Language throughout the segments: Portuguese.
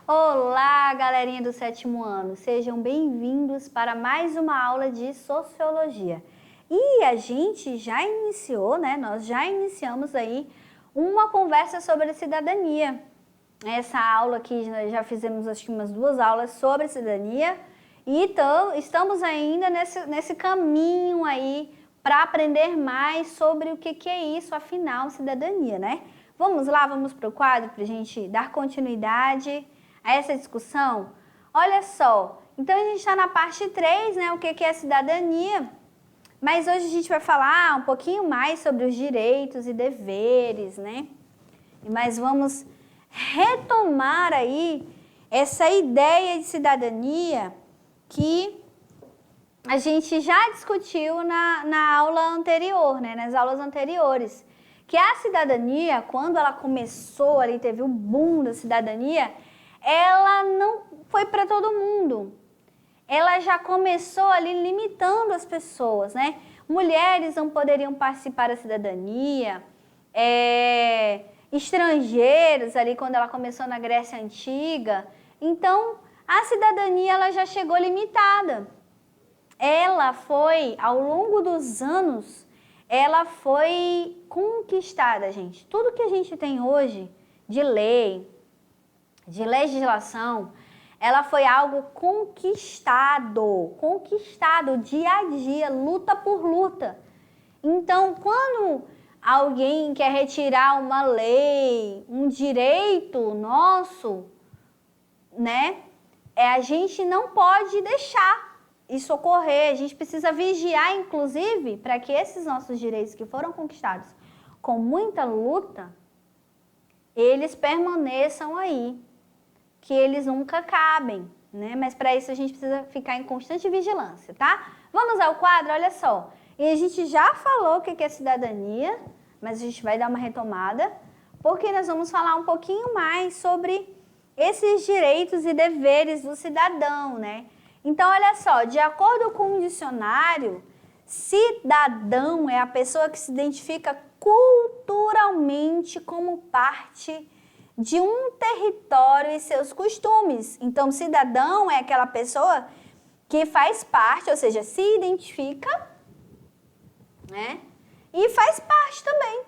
Olá, galerinha do sétimo ano, sejam bem-vindos para mais uma aula de Sociologia. E a gente já iniciou, nós já iniciamos aí uma conversa sobre cidadania. Essa aula aqui, nós já fizemos acho que umas 2 aulas sobre cidadania e então estamos ainda nesse caminho aí para aprender mais sobre o que é isso, afinal, cidadania, né? Vamos lá, vamos para o quadro para a gente dar continuidade a essa discussão? Olha só, então a gente está na parte 3, né? O que é cidadania? Mas hoje a gente vai falar um pouquinho mais sobre os direitos e deveres, né? Mas vamos retomar aí essa ideia de cidadania que a gente já discutiu na aula anterior, né? Nas aulas anteriores. Que a cidadania, quando ela começou ali, teve o boom da cidadania, ela não foi para todo mundo. Ela já começou ali limitando as pessoas, né? Mulheres não poderiam participar da cidadania, estrangeiros ali quando ela começou na Grécia Antiga. Então, a cidadania ela já chegou limitada. Ela foi, ao longo dos anos, ela foi conquistada, gente. Tudo que a gente tem hoje de lei, de legislação, ela foi algo conquistado dia a dia, luta por luta. Então, quando alguém quer retirar uma lei, um direito nosso, né, a gente não pode deixar isso ocorrer, a gente precisa vigiar, inclusive, para que esses nossos direitos que foram conquistados com muita luta, eles permaneçam aí, que eles nunca acabem, né? Mas para isso a gente precisa ficar em constante vigilância, tá? Vamos ao quadro, olha só. E a gente já falou o que é cidadania, mas a gente vai dar uma retomada, porque nós vamos falar um pouquinho mais sobre esses direitos e deveres do cidadão, né? Então, olha só, de acordo com o dicionário, cidadão é a pessoa que se identifica culturalmente como parte de um território e seus costumes. Então, cidadão é aquela pessoa que faz parte, ou seja, se identifica, né? E faz parte também,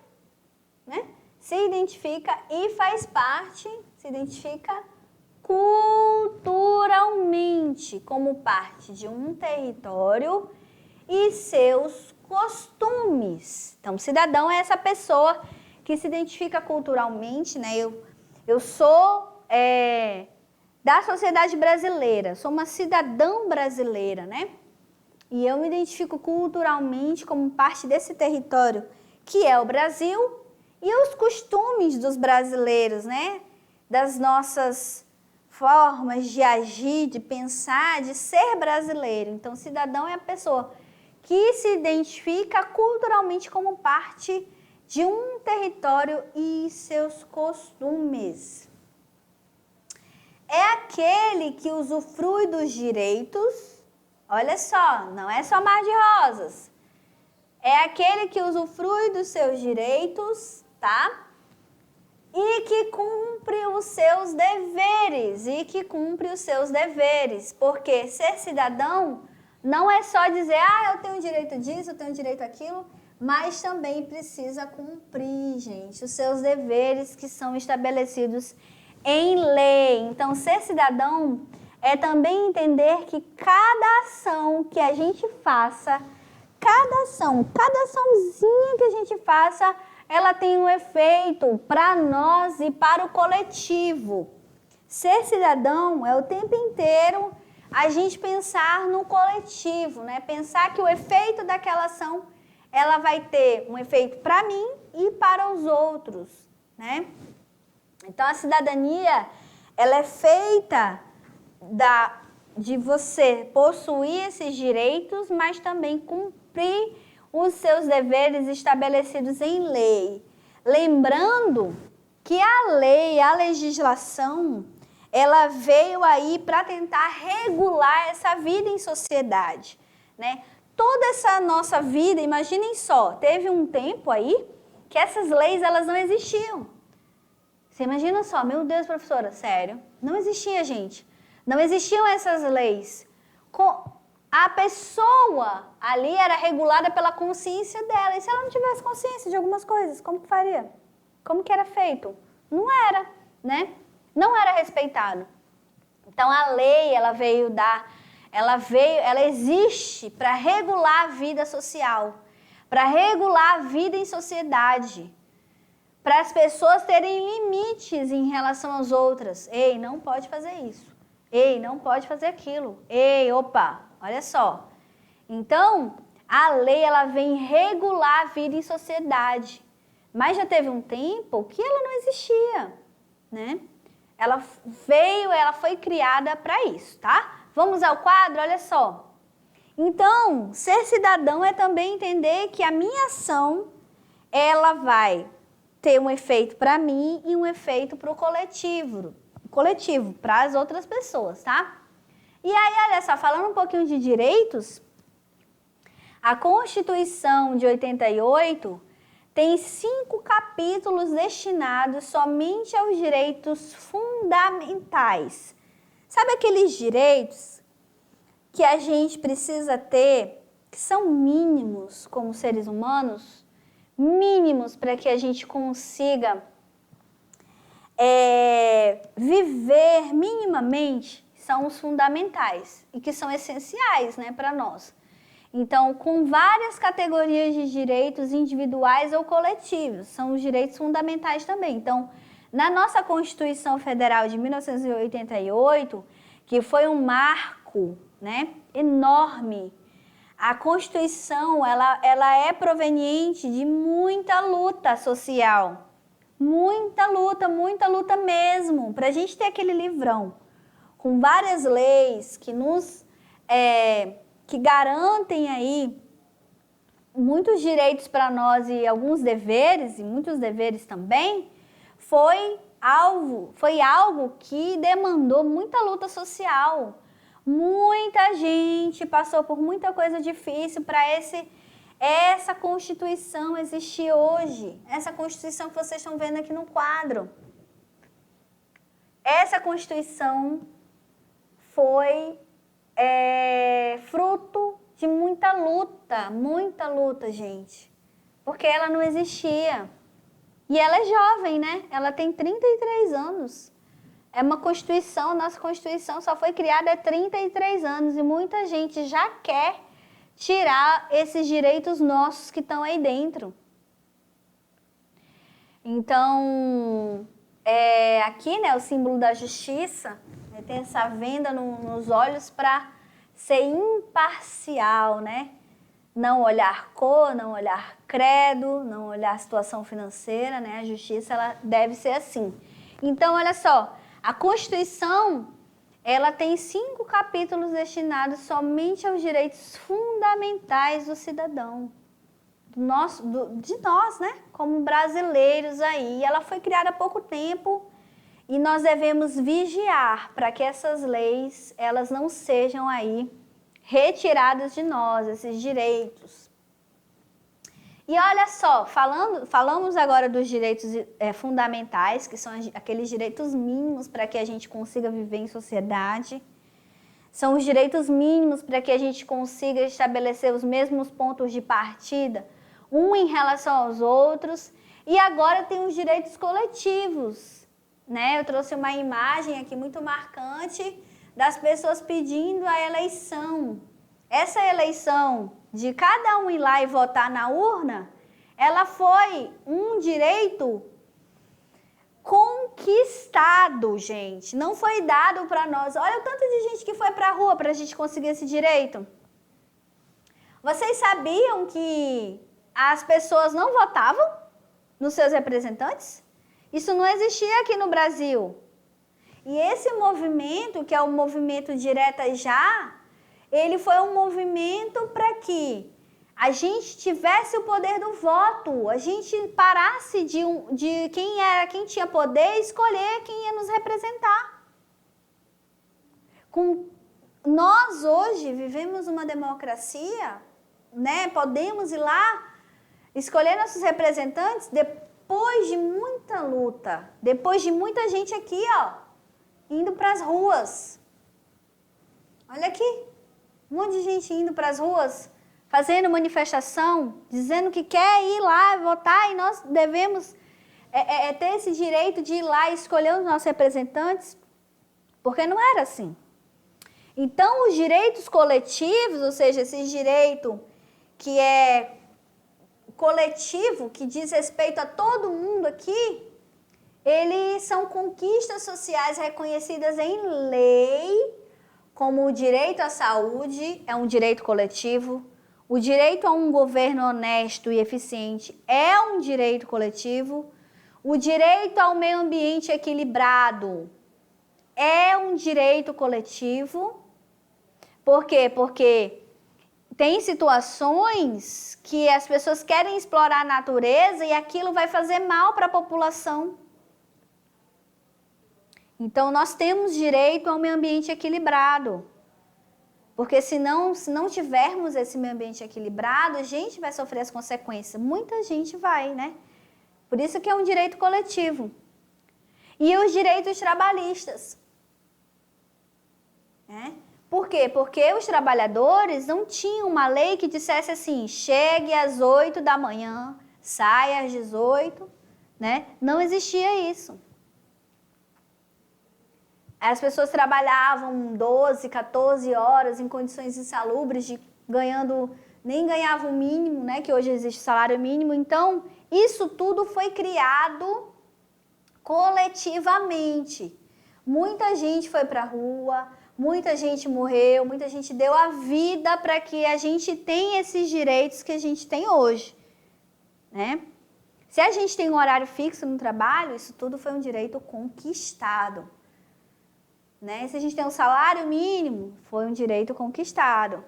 né? Se identifica e faz parte, se identifica culturalmente como parte de um território e seus costumes. Então, cidadão é essa pessoa que se identifica culturalmente, né? Eu sou da sociedade brasileira, sou uma cidadã brasileira, né? E eu me identifico culturalmente como parte desse território que é o Brasil e os costumes dos brasileiros, né? Das nossas formas de agir, de pensar, de ser brasileiro. Então, cidadão é a pessoa que se identifica culturalmente como parte de um território e seus costumes. É aquele que usufrui dos direitos, olha só, não é só mar de rosas. É aquele que usufrui dos seus direitos, tá? E que cumpre os seus deveres, porque ser cidadão não é só dizer, eu tenho direito disso, eu tenho direito àquilo, mas também precisa cumprir, gente, os seus deveres que são estabelecidos em lei. Então, ser cidadão é também entender que cada ação que a gente faça, cada açãozinha que a gente faça, ela tem um efeito para nós e para o coletivo. Ser cidadão é o tempo inteiro a gente pensar no coletivo, né? Pensar que o efeito daquela ação, ela vai ter um efeito para mim e para os outros, né? Então, a cidadania, ela é feita de você possuir esses direitos, mas também cumprir os seus deveres estabelecidos em lei. Lembrando que a lei, a legislação, ela veio aí para tentar regular essa vida em sociedade, né? Toda essa nossa vida, imaginem só, teve um tempo aí que essas leis elas não existiam. Você imagina só, meu Deus, professora, sério? Não existia, gente. Não existiam essas leis. A pessoa ali era regulada pela consciência dela. E se ela não tivesse consciência de algumas coisas, como que faria? Como que era feito? Não era, né? Não era respeitado. Então a lei, ela existe para regular a vida social, para regular a vida em sociedade, para as pessoas terem limites em relação às outras. Ei, não pode fazer isso. Ei, não pode fazer aquilo. Ei, opa, olha só. Então, a lei, ela vem regular a vida em sociedade. Mas já teve um tempo que ela não existia, né? Ela foi criada para isso, tá? Vamos ao quadro, olha só. Então, ser cidadão é também entender que a minha ação, ela vai ter um efeito para mim e um efeito para o coletivo, para as outras pessoas, tá? E aí, olha só, falando um pouquinho de direitos, a Constituição de 88 tem 5 capítulos destinados somente aos direitos fundamentais. Sabe aqueles direitos que a gente precisa ter, que são mínimos como seres humanos? Mínimos para que a gente consiga viver minimamente, são os fundamentais e que são essenciais, né, para nós. Então, com várias categorias de direitos individuais ou coletivos, são os direitos fundamentais também. Então, na nossa Constituição Federal de 1988, que foi um marco, né, enorme, a Constituição ela é proveniente de muita luta social, muita luta mesmo, para a gente ter aquele livrão com várias leis que nos que garantem aí muitos direitos para nós e alguns deveres, e muitos deveres também, foi algo que demandou muita luta social. Muita gente passou por muita coisa difícil para essa Constituição existir hoje. Essa Constituição que vocês estão vendo aqui no quadro. Essa Constituição foi fruto de muita luta, gente. Porque ela não existia. E ela é jovem, né? Ela tem 33 anos. É uma Constituição, nossa Constituição só foi criada há 33 anos e muita gente já quer tirar esses direitos nossos que estão aí dentro. Então, aqui, né, o símbolo da justiça, tem essa venda nos olhos para ser imparcial, né? Não olhar cor, não olhar credo, não olhar situação financeira, né? A justiça, ela deve ser assim. Então, olha só, a Constituição, ela tem 5 capítulos destinados somente aos direitos fundamentais do cidadão, de nós, né? Como brasileiros aí. Ela foi criada há pouco tempo e nós devemos vigiar para que essas leis, elas não sejam aí retiradas de nós, esses direitos. E olha só, falamos agora dos direitos fundamentais, que são aqueles direitos mínimos para que a gente consiga viver em sociedade. São os direitos mínimos para que a gente consiga estabelecer os mesmos pontos de partida, um em relação aos outros. E agora tem os direitos coletivos, né? Eu trouxe uma imagem aqui muito marcante das pessoas pedindo a eleição. Essa eleição de cada um ir lá e votar na urna, ela foi um direito conquistado, gente. Não foi dado para nós. Olha o tanto de gente que foi para a rua para a gente conseguir esse direito. Vocês sabiam que as pessoas não votavam nos seus representantes? Isso não existia aqui no Brasil. E esse movimento, que é o movimento Direta Já, ele foi um movimento para que a gente tivesse o poder do voto, a gente parasse de quem tinha poder escolher quem ia nos representar. Nós hoje vivemos uma democracia, né? Podemos ir lá escolher nossos representantes depois de muita luta. luta, depois de muita gente aqui, ó, indo para as ruas. Olha aqui, um monte de gente indo para as ruas, fazendo manifestação, dizendo que quer ir lá votar e nós devemos ter esse direito de ir lá e escolher os nossos representantes, porque não era assim. Então, os direitos coletivos, ou seja, esse direito que é coletivo, que diz respeito a todo mundo aqui, eles são conquistas sociais reconhecidas em lei, como o direito à saúde é um direito coletivo, o direito a um governo honesto e eficiente é um direito coletivo, o direito ao meio ambiente equilibrado é um direito coletivo. Por quê? Porque tem situações que as pessoas querem explorar a natureza e aquilo vai fazer mal para a população. Então, nós temos direito a um meio ambiente equilibrado. Porque se não tivermos esse meio ambiente equilibrado, a gente vai sofrer as consequências. Muita gente vai, né? Por isso que é um direito coletivo. E os direitos trabalhistas. Por quê? Porque os trabalhadores não tinham uma lei que dissesse assim, chegue às 8 da manhã, saia às 18, né? Não existia isso. As pessoas trabalhavam 12, 14 horas em condições insalubres, nem ganhavam o mínimo, né? Que hoje existe salário mínimo. Então, isso tudo foi criado coletivamente. Muita gente foi para a rua, muita gente morreu, muita gente deu a vida para que a gente tenha esses direitos que a gente tem hoje, né? Se a gente tem um horário fixo no trabalho, isso tudo foi um direito conquistado. Né? Se a gente tem um salário mínimo, foi um direito conquistado.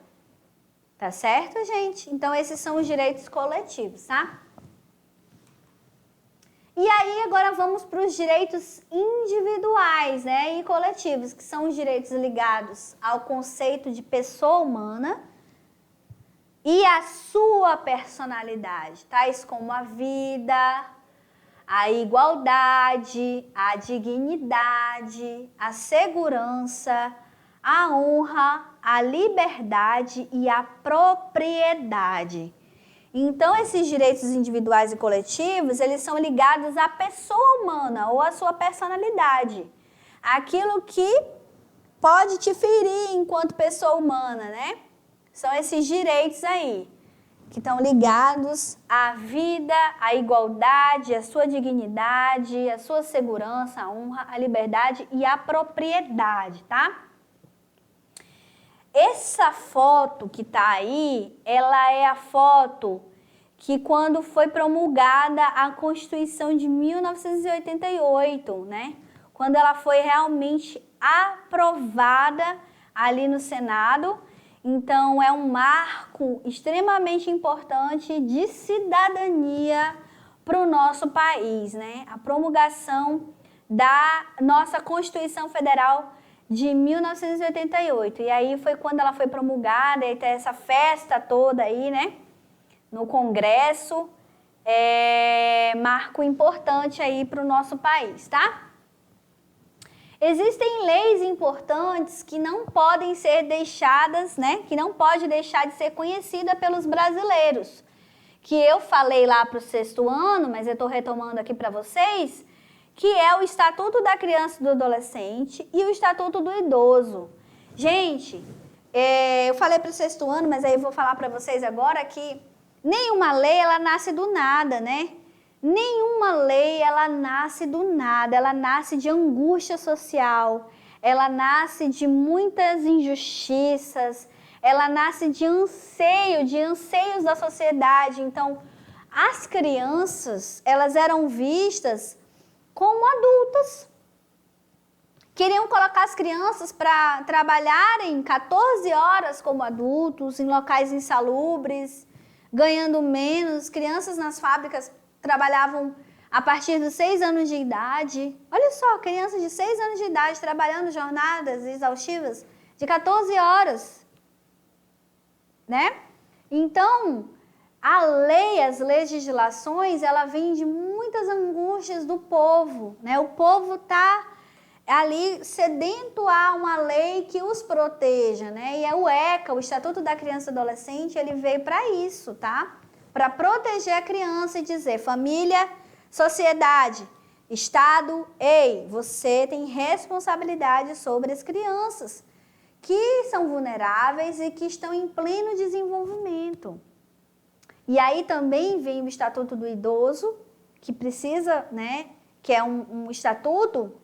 Tá certo, gente? Então, esses são os direitos coletivos, tá? E aí, agora vamos para os direitos individuais, né? E coletivos, que são os direitos ligados ao conceito de pessoa humana e a sua personalidade, tais como a vida, a igualdade, a dignidade, a segurança, a honra, a liberdade e a propriedade. Então, esses direitos individuais e coletivos, eles são ligados à pessoa humana ou à sua personalidade. Aquilo que pode te ferir enquanto pessoa humana, né? São esses direitos aí, que estão ligados à vida, à igualdade, à sua dignidade, à sua segurança, à honra, à liberdade e à propriedade, tá? Essa foto que tá aí, ela é a foto que quando foi promulgada a Constituição de 1988, né? Quando ela foi realmente aprovada ali no Senado. Então, é um marco extremamente importante de cidadania para o nosso país, né? A promulgação da nossa Constituição Federal de 1988. E aí foi quando ela foi promulgada, e tem essa festa toda aí, né? No Congresso, marco importante aí para o nosso país, tá? Existem leis importantes que não podem ser deixadas, né? Que não pode deixar de ser conhecida pelos brasileiros. Que eu falei lá para o 6º ano, mas eu estou retomando aqui para vocês, que é o Estatuto da Criança e do Adolescente e o Estatuto do Idoso. Gente, eu falei para o 6º ano, mas aí eu vou falar para vocês agora que nenhuma lei, ela nasce do nada, né? Nenhuma lei, ela nasce do nada, ela nasce de angústia social, ela nasce de muitas injustiças, ela nasce de anseios da sociedade. Então, as crianças, elas eram vistas como adultas. Queriam colocar as crianças para trabalharem 14 horas como adultos, em locais insalubres, ganhando menos. Crianças nas fábricas trabalhavam a partir dos 6 anos de idade. Olha só, crianças de 6 anos de idade trabalhando jornadas exaustivas de 14 horas, né? Então, A lei, as legislações, ela vem de muitas angústias do povo, né? O povo está ali sedento a uma lei que os proteja, né? E é o ECA, o Estatuto da Criança e Adolescente, ele veio para isso, tá? Para proteger a criança e dizer, família, sociedade, Estado, ei, você tem responsabilidade sobre as crianças que são vulneráveis e que estão em pleno desenvolvimento. E aí também vem o Estatuto do Idoso, que precisa, né, que é um estatuto,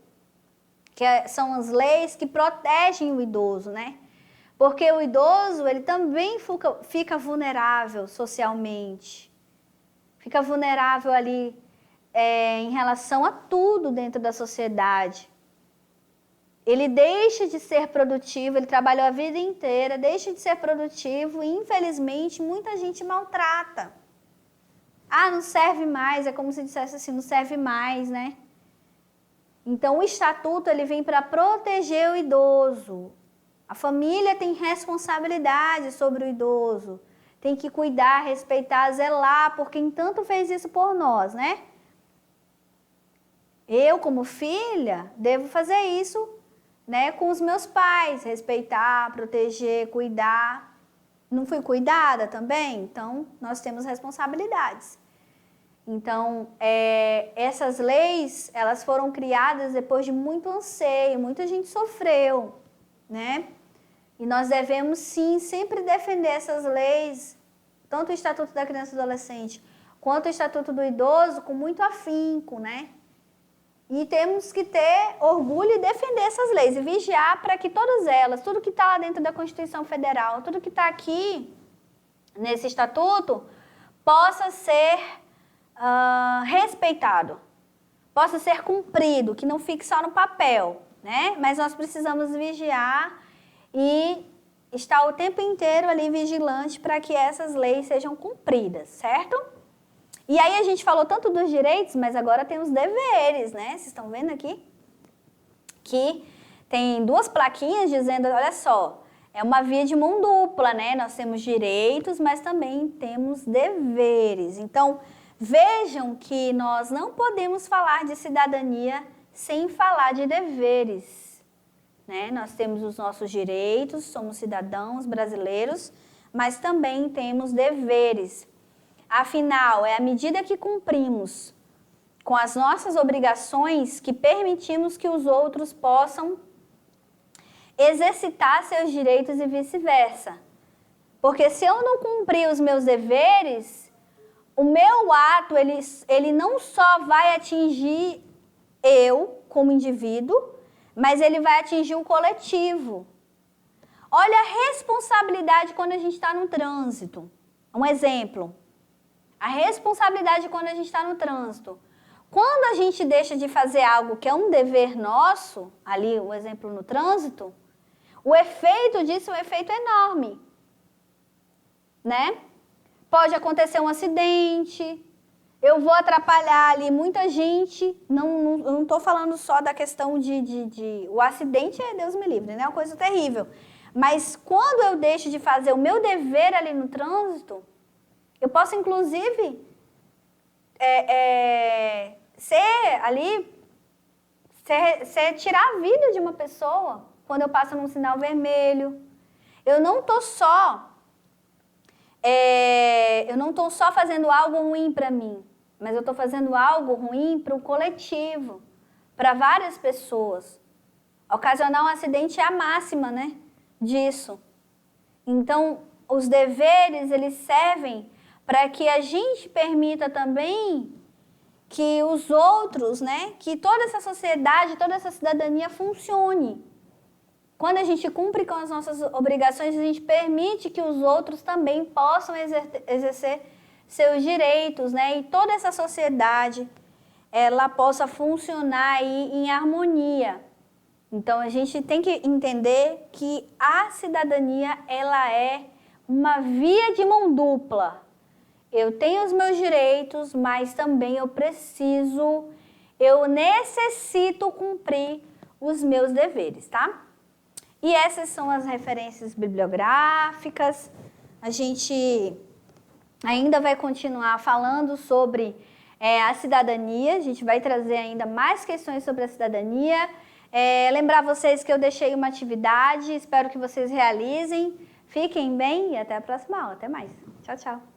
são as leis que protegem o idoso, né? Porque o idoso, ele também fica vulnerável socialmente, fica vulnerável ali em relação a tudo dentro da sociedade. Ele deixa de ser produtivo, ele trabalhou a vida inteira, deixa de ser produtivo e, infelizmente, muita gente maltrata. Ah, não serve mais, é como se dissesse assim, não serve mais, né? Então, o estatuto, ele vem para proteger o idoso. A família tem responsabilidade sobre o idoso, tem que cuidar, respeitar, zelar, por quem tanto fez isso por nós, né? Eu, como filha, devo fazer isso, né, com os meus pais, respeitar, proteger, cuidar. Não fui cuidada também? Então, nós temos responsabilidades. Então, essas leis, elas foram criadas depois de muito anseio, muita gente sofreu, né? E nós devemos, sim, sempre defender essas leis, tanto o Estatuto da Criança e Adolescente, quanto o Estatuto do Idoso, com muito afinco, né? E temos que ter orgulho e defender essas leis e vigiar para que todas elas, tudo que está lá dentro da Constituição Federal, tudo que está aqui nesse estatuto, possa ser respeitado, possa ser cumprido, que não fique só no papel, né? Mas nós precisamos vigiar e estar o tempo inteiro ali vigilante para que essas leis sejam cumpridas, certo? E aí a gente falou tanto dos direitos, mas agora tem os deveres, né? Vocês estão vendo aqui? Que tem duas plaquinhas dizendo, olha só, é uma via de mão dupla, né? Nós temos direitos, mas também temos deveres. Então, vejam que nós não podemos falar de cidadania sem falar de deveres, né? Nós temos os nossos direitos, somos cidadãos brasileiros, mas também temos deveres. Afinal, é à medida que cumprimos com as nossas obrigações que permitimos que os outros possam exercitar seus direitos e vice-versa. Porque se eu não cumprir os meus deveres, o meu ato, ele não só vai atingir eu como indivíduo, mas ele vai atingir o coletivo. Olha a responsabilidade quando a gente está no trânsito. Um exemplo. A responsabilidade quando a gente está no trânsito. Quando a gente deixa de fazer algo que é um dever nosso, ali o exemplo no trânsito, o efeito disso é um efeito enorme, né? Pode acontecer um acidente, eu vou atrapalhar ali muita gente, eu não estou falando só da questão o acidente, Deus me livre, né? É uma coisa terrível. Mas quando eu deixo de fazer o meu dever ali no trânsito, eu posso, inclusive, tirar a vida de uma pessoa quando eu passo num sinal vermelho. Eu não estou só fazendo algo ruim para mim, mas eu estou fazendo algo ruim para o coletivo, para várias pessoas. Ocasionar um acidente é a máxima, né, disso. Então, os deveres, eles servem para que a gente permita também que os outros, né, que toda essa sociedade, toda essa cidadania funcione. Quando a gente cumpre com as nossas obrigações, a gente permite que os outros também possam exercer seus direitos, né, e toda essa sociedade, ela possa funcionar aí em harmonia. Então, a gente tem que entender que a cidadania, ela é uma via de mão dupla. Eu tenho os meus direitos, mas também eu necessito cumprir os meus deveres, tá? E essas são as referências bibliográficas. A gente ainda vai continuar falando sobre a cidadania, a gente vai trazer ainda mais questões sobre a cidadania. Lembrar vocês que eu deixei uma atividade, espero que vocês realizem. Fiquem bem e até a próxima aula. Até mais. Tchau, tchau.